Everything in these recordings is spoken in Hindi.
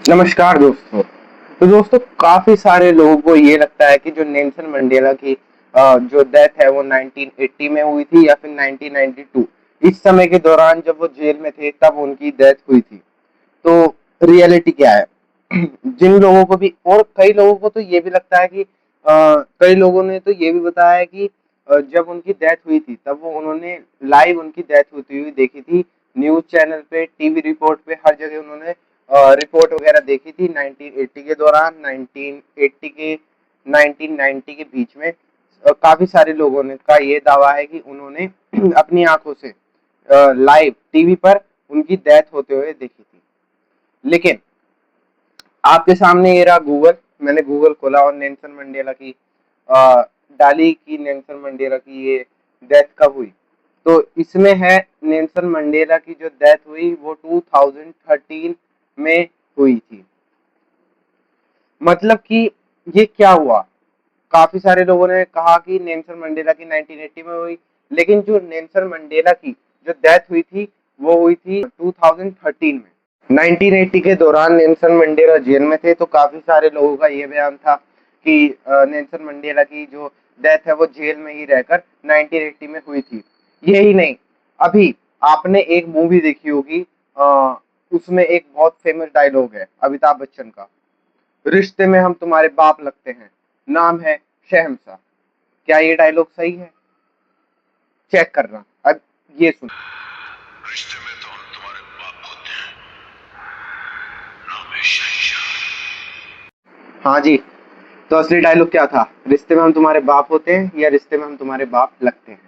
नमस्कार दोस्तों। तो दोस्तों काफी सारे लोगों को ये लगता है कि जो नेल्सन मंडेला की जो डेथ है वो 1980 में हुई थी या फिर 1992। इस समय के दौरान जब वो जेल में थे तब उनकी डेथ हुई थी। तो रियलिटी क्या है? जिन लोगों को भी और कई लोगों को तो ये भी लगता है कि कई लोगों ने तो ये भी बताया है कि जब उनकी डेथ हुई थी तब वो उन्होंने लाइव उनकी डेथ होती हुई देखी थी। न्यूज चैनल पे, टीवी रिपोर्ट पे, हर जगह उन्होंने रिपोर्ट वगैरह देखी थी 1980 के दौरान, 1980 के 1990 के बीच में। काफी सारे लोगों ने का ये दावा है कि उन्होंने अपनी आंखों से लाइव टीवी पर उनकी डेथ होते हुए देखी थी। लेकिन आपके सामने ये रहा गूगल। मैंने गूगल खोला और नेल्सन मंडेला की अ, डाली कि नेल्सन मंडेला की ये डेथ कब हुई। तो इसमें है नेल्सन मंडेला की जो डेथ हुई वो 2013 में हुई थी। मतलब कि ये क्या हुआ? काफी सारे लोगों ने कहा कि नेल्सन मंडेला की 1980 में हुई, लेकिन जो नेल्सन मंडेला की जो डेथ हुई थी वो हुई थी 2013 में। 1980 के दौरान नेल्सन मंडेला जेल में थे, तो काफी सारे लोगों का ये बयान था कि नेल्सन मंडेला की जो डेथ है वो जेल में ही रहकर 1980 में हुई थी। यही नहीं, अभी आपने एक मूवी देखी होगी, उसमें एक बहुत फेमस डायलॉग है अमिताभ बच्चन का, रिश्ते में हम तुम्हारे बाप लगते हैं, नाम है शहंशाह। क्या ये डायलॉग सही है? चेक करना। अब ये सुन। रिश्ते में तो हम तुम्हारे बाप होते हैं, नाम है शहंशाह। हाँ जी। तो असली डायलॉग क्या था? रिश्ते में हम तुम्हारे बाप होते हैं या रिश्ते में हम तुम्हारे बाप लगते हैं?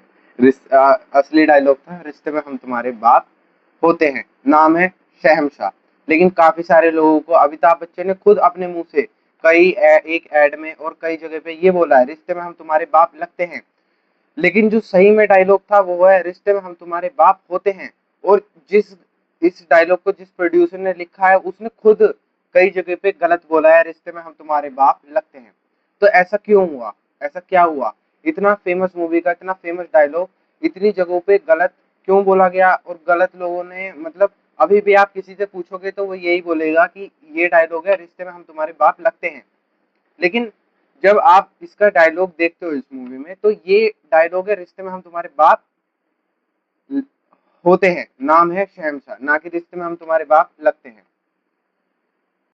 असली डायलॉग था रिश्ते में हम तुम्हारे बाप होते हैं, नाम है शहंशाह। लेकिन काफी सारे लोगों को अमिताभ बच्चन ने खुद अपने मुंह से एक एड में और कई जगह पे ये बोला है, रिश्ते में हम तुम्हारे बाप लगते हैं। लेकिन जो सही में डायलॉग था वो है, रिश्ते में हम तुम्हारे बाप होते हैं। और जिस इस डायलॉग को जिस प्रोड्यूसर ने लिखा है उसने खुद कई जगह पे गलत बोला है, रिश्ते में हम तुम्हारे बाप लगते हैं। तो ऐसा क्यों हुआ? ऐसा क्या हुआ? इतना फेमस मूवी का इतना फेमस डायलॉग इतनी जगहों पे गलत क्यों बोला गया? और गलत लोगों ने मतलब अभी भी आप किसी से पूछोगे तो वो यही बोलेगा कि ये डायलॉग है, रिश्ते में हम तुम्हारे बाप लगते हैं। लेकिन जब आप इसका डायलॉग देखते हो इस मूवी में, तो ये डायलॉग है, रिश्ते में हम तुम्हारे बाप होते हैं, नाम है शहंशाह, ना कि रिश्ते में हम तुम्हारे बाप लगते हैं।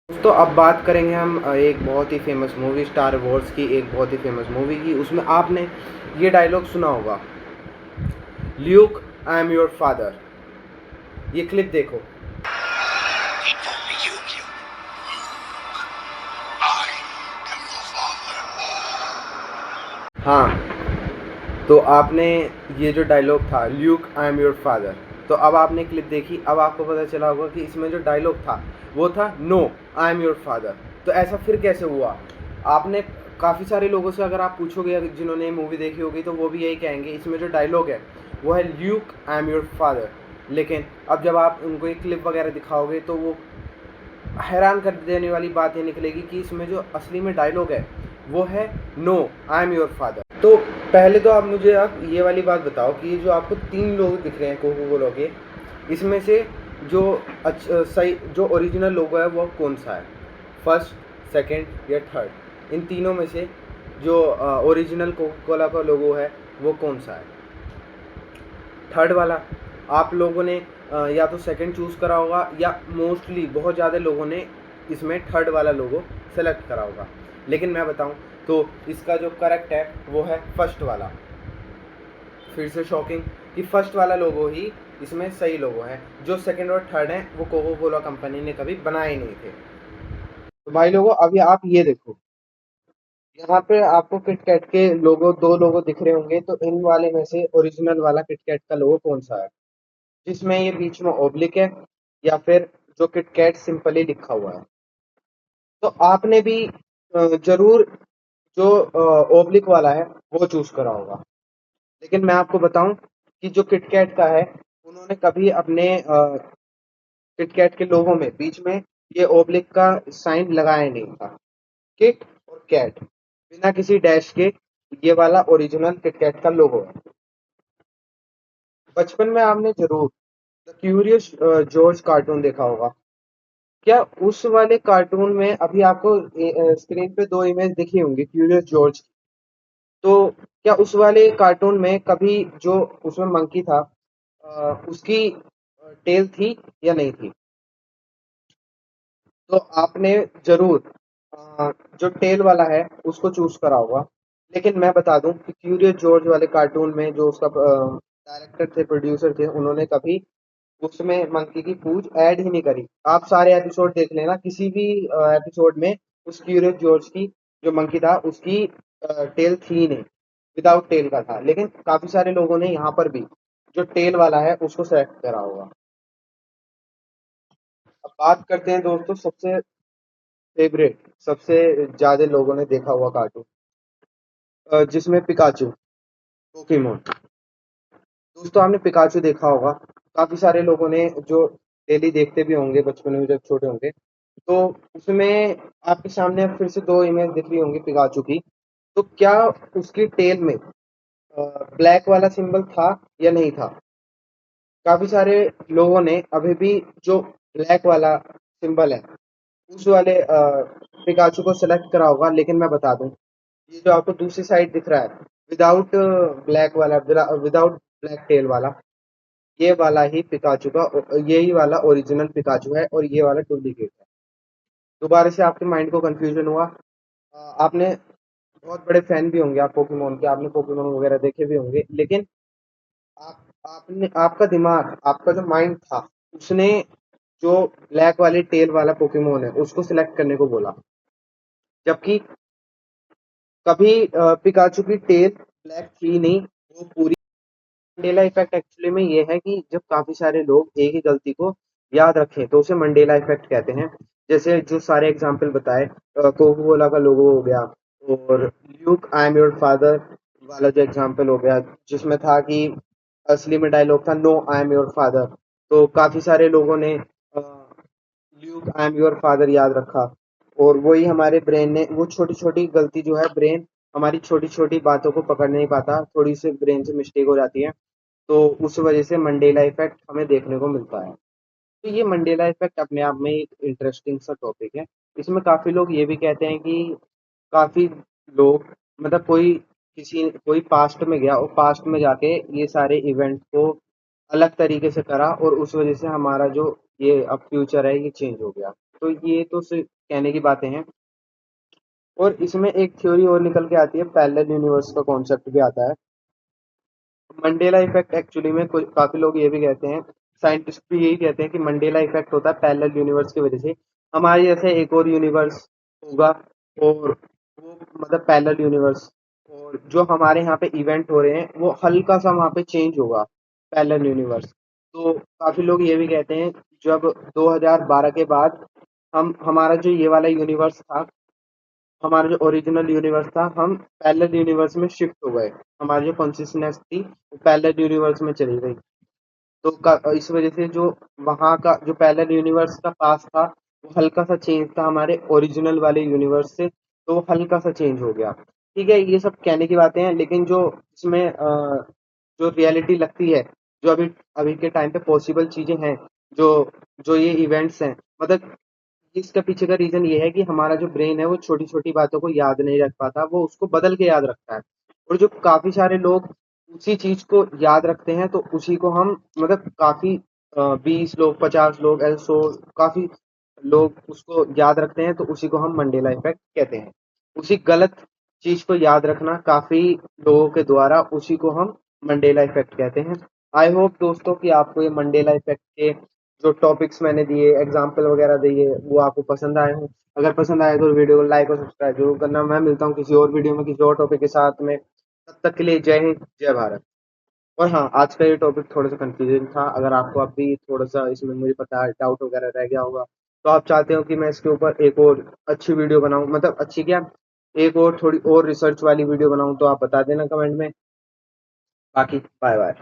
दोस्तों अब बात करेंगे हम एक बहुत ही फेमस मूवी स्टार वॉर्स की, एक बहुत ही फेमस मूवी की। उसमें आपने ये डायलॉग सुना होगा, Luke I am your father. ये क्लिप देखो। हाँ, तो आपने ये जो डायलॉग था, Luke I am your father, तो अब आपने क्लिप देखी, अब आपको पता चला होगा कि इसमें जो डायलॉग था वो था no I am your father. तो ऐसा फिर कैसे हुआ? आपने काफ़ी सारे लोगों से अगर आप पूछोगे जिन्होंने मूवी देखी होगी तो वो भी यही कहेंगे, इसमें जो डायलॉग है वो है Luke I am your father. लेकिन अब जब आप उनको एक क्लिप वगैरह दिखाओगे तो वो हैरान कर देने वाली बात ये निकलेगी कि इसमें जो असली में डायलॉग है वो है no I am your father. तो पहले तो आप मुझे आप ये वाली बात बताओ कि जो आपको 3 लोग दिख रहे हैं कोको कोला के, इसमें से जो सही जो ओरिजिनल लोगो है वो कौन-सा है? फर्स्ट, सेकंड या थर्ड? इन तीनों में से जो ओरिजिनल कोको कोला का लोगो है वो कौन-सा है? थर्ड वाला। आप लोगों ने या तो सेकंड चूज़ करा होगा या मोस्टली बहुत ज़्यादा लोगों ने इसमें थर्ड वाला लोगो सेलेक्ट करा होगा। लेकिन मैं बताऊं तो इसका जो करेक्ट है वो है फर्स्ट वाला। फिर से शॉकिंग कि फर्स्ट वाला लोगो ही इसमें सही लोगो है। जो सेकंड और थर्ड हैं वो कोको कोला कंपनी ने कभी बनाए नहीं थे। तो भाई लोगों अभी आप ये देखो, यहाँ पे आपको किटकैट के लोगो 2 लोगो दिख रहे होंगे, तो इन वाले में से ओरिजिनल वाला किटकैट का लोगो कौन सा है? जिसमें ये बीच में ऑब्लिक है या फिर जो किटकैट सिंपली लिखा हुआ है। तो आपने भी जरूर जो ऑब्लिक वाला है वो चूज करा होगा। लेकिन मैं आपको बताऊं कि जो किटकैट का है उन्होंने कभी अपने किटकैट के लोगों में बीच में ये ऑब्लिक का साइन लगाया नहीं था। किट और कैट बिना किसी डैश के, ये वाला ओरिजिनल किटकैट का लोगो है। बचपन में आपने जरूर द क्यूरियस जॉर्ज कार्टून देखा होगा। क्या उस वाले कार्टून में अभी आपको स्क्रीन पे दो इमेज दिखी होंगी क्यूरियस जॉर्ज की। तो क्या उस वाले कार्टून में कभी जो उसमें मंकी था उसकी टेल थी या नहीं थी? तो आपने जरूर जो टेल वाला है उसको चूज करा होगा। लेकिन मैं बता दूं कि क्यूरियस जॉर्ज वाले कार्टून में जो उसका डायरेक्टर थे, प्रोड्यूसर थे, उन्होंने कभी उसमें मंकी की पूंछ ऐड ही नहीं करी। आप सारे एपिसोड देख लेना, किसी भी एपिसोड में उस क्यूरियस जॉर्ज की जो मंकी था उसकी टेल थी ही नहीं, विदाउट टेल का था। लेकिन काफी सारे लोगों ने यहाँ पर भी जो टेल वाला है उसको सेलेक्ट करा होगा। अब बात करते हैं दोस्तों सबसे फेवरेट, सबसे ज्यादा लोगों ने देखा हुआ कार्टून, जिसमें पिकाचू, पोकेमोन। दोस्तों आपने पिकाचू देखा होगा, काफी सारे लोगों ने जो डेली देखते भी होंगे बचपन में जब छोटे होंगे। तो उसमें आपके सामने फिर से दो इमेज दिख रही होंगी पिकाचू की। तो क्या उसकी टेल में ब्लैक वाला सिंबल था या नहीं था? काफी सारे लोगों ने अभी भी जो ब्लैक वाला सिंबल है उस वाले पिकाचू को सेलेक्ट करा होगा। लेकिन मैं बता दूं, ये जो आपको दूसरी साइड दिख रहा है विदाउट ब्लैक वाला, विदाउट ब्लैक टेल वाला, ये वाला ही पिकाचू का, यही वाला ओरिजिनल पिकाचू है और ये वाला डुप्लीकेट है। दोबारा से आपके माइंड को कंफ्यूजन हुआ? आपने बहुत बड़े फैन भी होंगे आप पोकेमोन के, आपने पोकेमोन वगैरह देखे भी होंगे। लेकिन आपने, आपका दिमाग, आपका जो माइंड था, उसने जो ब्लैक वाली टेल वाला पोकेमोन है उसको सिलेक्ट करने को बोला। जबकि कभी पिकाचू की टेल ब्लैक थी नहीं, वो पूरी। मंडेला इफेक्ट एक्चुअली में ये है कि जब काफी सारे लोग एक ही गलती को याद रखें तो उसे मंडेला इफेक्ट कहते हैं। जैसे जो सारे एग्जाम्पल बताए, कोको कोला का लोगो हो गया, और Luke I am your father वाला जो एग्जाम्पल हो गया, जिसमें था कि असली में डायलॉग था no I am your father. तो काफी सारे लोगों ने Luke I am your father याद रखा। और वही हमारे ब्रेन ने वो छोटी छोटी गलती जो है, ब्रेन हमारी छोटी छोटी बातों को पकड़ नहीं पाता, थोड़ी सी ब्रेन से मिस्टेक हो जाती है। तो उस वजह से मंडेला इफेक्ट हमें देखने को मिलता है। तो ये मंडेला इफेक्ट अपने आप में एक इंटरेस्टिंग सा टॉपिक है। इसमें काफी लोग ये भी कहते हैं कि काफी लोग, मतलब कोई पास्ट में गया और पास्ट में जाके ये सारे इवेंट को अलग तरीके से करा और उस वजह से हमारा जो ये अब फ्यूचर है ये चेंज हो गया। तो ये तो सिर्फ कहने की बातें हैं। और इसमें एक थ्योरी और निकल के आती है, पैरेलल यूनिवर्स का कॉन्सेप्ट भी आता है। मंडेला इफेक्ट एक्चुअली में काफी लोग ये भी कहते हैं, साइंटिस्ट भी यही कहते हैं कि मंडेला इफेक्ट होता है पैरेलल यूनिवर्स की वजह से। हमारे जैसे एक और यूनिवर्स होगा, और वो मतलब पैरेलल यूनिवर्स, और जो हमारे यहाँ पे इवेंट हो रहे हैं वो हल्का सा वहाँ पे चेंज होगा, पैरेलल यूनिवर्स। तो काफी लोग ये भी कहते हैं जब 2012 के बाद हम हमारा जो ये वाला यूनिवर्स था, हमारा जो ओरिजिनल यूनिवर्स था, हम पैरेलल यूनिवर्स में शिफ्ट हो गए। हमारी जो कॉन्सियसनेस थी वो पैरेलल यूनिवर्स में चली गई। तो इस वजह से जो वहाँ का जो पैरेलल यूनिवर्स का पास था वो हल्का सा चेंज था हमारे ओरिजिनल वाले यूनिवर्स से, तो वो हल्का सा चेंज हो गया। ठीक है, ये सब कहने की बातें हैं। लेकिन जो इसमें जो रियलिटी लगती है, जो अभी अभी के टाइम पे पॉसिबल चीजें हैं, जो जो ये इवेंट्स हैं, मतलब इसका पीछे का रीजन ये है कि हमारा जो ब्रेन है वो छोटी छोटी बातों को याद नहीं रख पाता, वो उसको बदल के याद रखता है। और जो काफी सारे लोग उसी चीज को याद रखते हैं, तो उसी को हम मतलब काफी 20 लोग, 50 लोग, ऐसे 100, काफी लोग उसको याद रखते हैं, तो उसी को हम मंडेला इफेक्ट कहते हैं। उसी गलत चीज को याद रखना काफी लोगों के द्वारा, उसी को हम मंडेला इफेक्ट कहते हैं। आई होप दोस्तों कि आपको ये मंडेला इफेक्ट के जो टॉपिक्स मैंने दिए, एग्जाम्पल वगैरह दिए, वो आपको पसंद आए हों। अगर पसंद आए तो वीडियो को लाइक और सब्सक्राइब जरूर करना। मैं मिलता हूँ किसी और वीडियो में किसी और टॉपिक के साथ में। तब तक के लिए जय हिंद, जय भारत। और हाँ, आज का ये टॉपिक थोड़ा सा कंफ्यूजिंग था। अगर आपको अभी थोड़ा सा इसमें मुझे पता है डाउट वगैरह रह गया होगा, तो आप चाहते हो कि मैं इसके ऊपर एक और अच्छी वीडियो बनाऊं, मतलब अच्छी क्या, एक और थोड़ी और रिसर्च वाली वीडियो बनाऊं, तो आप बता देना कमेंट में। बाकी बाय बाय।